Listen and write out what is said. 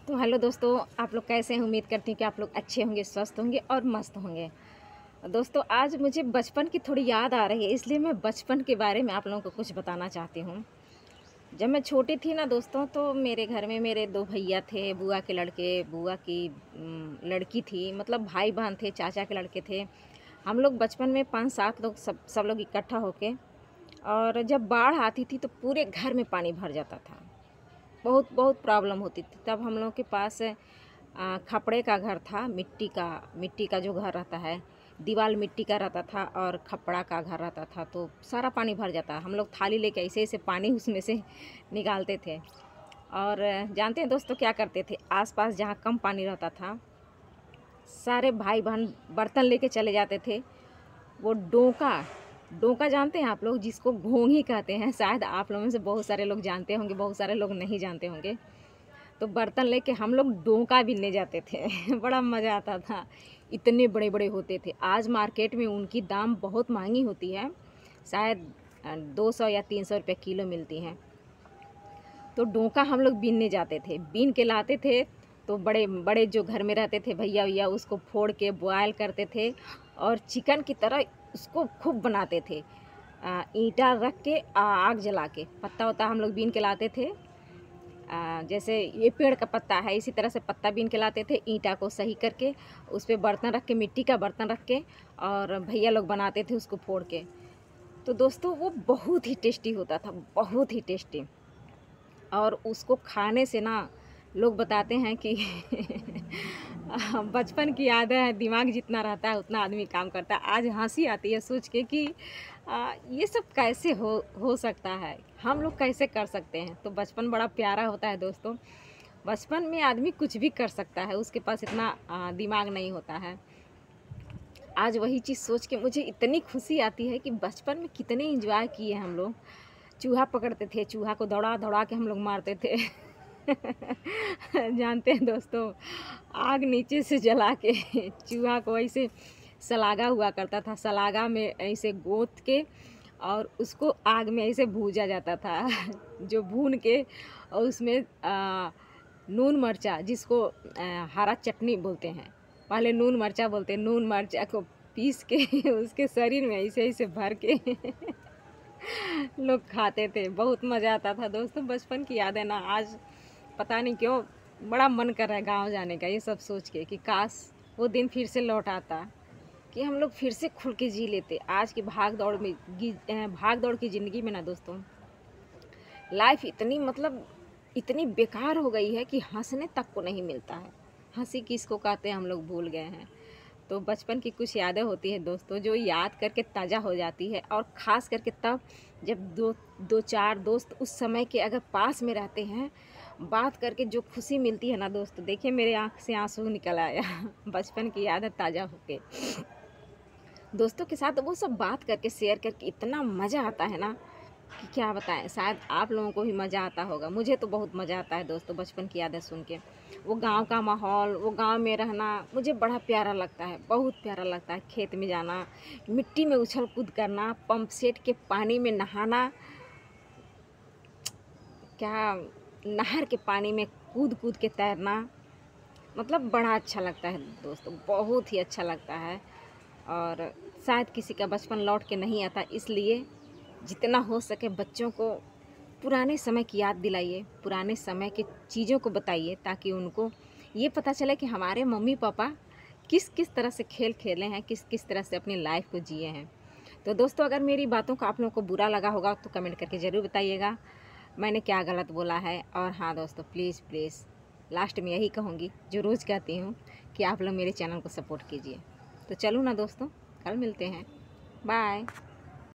तो हेलो दोस्तों, आप लोग कैसे हैं। उम्मीद करती हूँ कि आप लोग अच्छे होंगे, स्वस्थ होंगे और मस्त होंगे। दोस्तों, आज मुझे बचपन की थोड़ी याद आ रही है, इसलिए मैं बचपन के बारे में आप लोगों को कुछ बताना चाहती हूँ। जब मैं छोटी थी ना दोस्तों, तो मेरे घर में मेरे 2 भैया थे, बुआ के लड़के, बुआ की लड़की थी, मतलब भाई-बहन थे, चाचा के लड़के थे। हम लोग बचपन में 5-7 लोग सब लोग इकट्ठा होके, और जब बाढ़ आती थी तो पूरे घर में पानी भर जाता था। बहुत बहुत प्रॉब्लम होती थी। तब हम लोग के पास खपड़े का घर था, मिट्टी का जो घर रहता है, दीवार मिट्टी का रहता था और खपड़ा का घर रहता था, तो सारा पानी भर जाता। हम लोग थाली लेके ऐसे ऐसे पानी उसमें से निकालते थे। और जानते हैं दोस्तों क्या करते थे, आसपास जहाँ कम पानी रहता था, सारे भाई बहन बर्तन लेके चले जाते थे। वो डोका डोका जानते हैं आप लोग, जिसको घोंघी कहते हैं। शायद आप लोगों में से बहुत सारे लोग जानते होंगे, बहुत सारे लोग नहीं जानते होंगे। तो बर्तन लेके हम लोग डोका बीनने जाते थे बड़ा मज़ा आता था। इतने बड़े बड़े होते थे। आज मार्केट में उनकी दाम बहुत महंगी होती है, शायद 200 या 300 रुपये किलो मिलती हैं। तो डोका हम लोग बीनने जाते थे, बीन के लाते थे। तो बड़े बड़े जो घर में रहते थे भैया भैया, उसको फोड़ के बॉयल करते थे और चिकन की तरह उसको खूब बनाते थे। ईंटा रख के आग जला के पत्ता वत्ता हम लोग बीन के लाते थे। जैसे ये पेड़ का पत्ता है, इसी तरह से पत्ता बीन के लाते थे, ईंटा को सही करके उस पर बर्तन रख के, मिट्टी का बर्तन रख के, और भैया लोग बनाते थे उसको फोड़ के। तो दोस्तों, वो बहुत ही टेस्टी होता था, बहुत ही टेस्टी। और उसको खाने से ना, लोग बताते हैं कि बचपन की यादें हैं, दिमाग जितना रहता है उतना आदमी काम करता है। आज हंसी आती है सोच के कि ये सब कैसे हो सकता है, हम लोग कैसे कर सकते हैं। तो बचपन बड़ा प्यारा होता है दोस्तों। बचपन में आदमी कुछ भी कर सकता है, उसके पास इतना दिमाग नहीं होता है। आज वही चीज़ सोच के मुझे इतनी खुशी आती है कि बचपन में कितने इंजॉय किए हम लोग। चूहा पकड़ते थे, चूहा को दौड़ा दौड़ा के हम लोग मारते थे जानते हैं दोस्तों, आग नीचे से जला के चूहा को ऐसे सलागा हुआ करता था, सलागा में ऐसे गोद के और उसको आग में ऐसे भूजा जाता था जो भून के, और उसमें नून मर्चा, जिसको हरा चटनी बोलते हैं, पहले नून मर्चा बोलते हैं, नून मर्चा को पीस के उसके शरीर में ऐसे ऐसे भर के लोग खाते थे। बहुत मज़ा आता था दोस्तों। बचपन की यादें ना, आज पता नहीं क्यों बड़ा मन कर रहा है गांव जाने का, ये सब सोच के कि काश वो दिन फिर से लौट आता, कि हम लोग फिर से खुल के जी लेते। आज की भाग दौड़ की ज़िंदगी में ना दोस्तों, लाइफ इतनी मतलब इतनी बेकार हो गई है कि हंसने तक को नहीं मिलता है। हंसी किसको कहते हैं हम लोग भूल गए हैं। तो बचपन की कुछ यादें होती हैं दोस्तों, जो याद करके ताज़ा हो जाती है। और ख़ास करके तब जब दो चार दोस्त उस समय के अगर पास में रहते हैं, बात करके जो खुशी मिलती है ना दोस्तों, देखिए मेरे आँख से आंसू निकल आया बचपन की यादें ताज़ा होके दोस्तों के साथ वो सब बात करके, शेयर करके इतना मज़ा आता है ना कि क्या बताएं। शायद आप लोगों को भी मज़ा आता होगा, मुझे तो बहुत मज़ा आता है दोस्तों बचपन की यादें सुन के। वो गांव का माहौल, वो गांव में रहना मुझे बड़ा प्यारा लगता है, बहुत प्यारा लगता है। खेत में जाना, मिट्टी में उछल कूद करना, पंप सेट के पानी में नहाना, क्या नहर के पानी में कूद कूद के तैरना, मतलब बड़ा अच्छा लगता है दोस्तों, बहुत ही अच्छा लगता है। और शायद किसी का बचपन लौट के नहीं आता, इसलिए जितना हो सके बच्चों को पुराने समय की याद दिलाइए, पुराने समय की चीज़ों को बताइए, ताकि उनको ये पता चले कि हमारे मम्मी पापा किस किस तरह से खेल खेले हैं, किस किस तरह से अपनी लाइफ को जिए हैं। तो दोस्तों, अगर मेरी बातों का आप लोगों को बुरा लगा होगा तो कमेंट करके ज़रूर बताइएगा, मैंने क्या गलत बोला है। और हाँ दोस्तों, प्लीज़ प्लीज़ लास्ट में यही कहूँगी, जो रोज़ कहती हूँ, कि आप लोग मेरे चैनल को सपोर्ट कीजिए। तो चलो ना दोस्तों, कल मिलते हैं, बाय।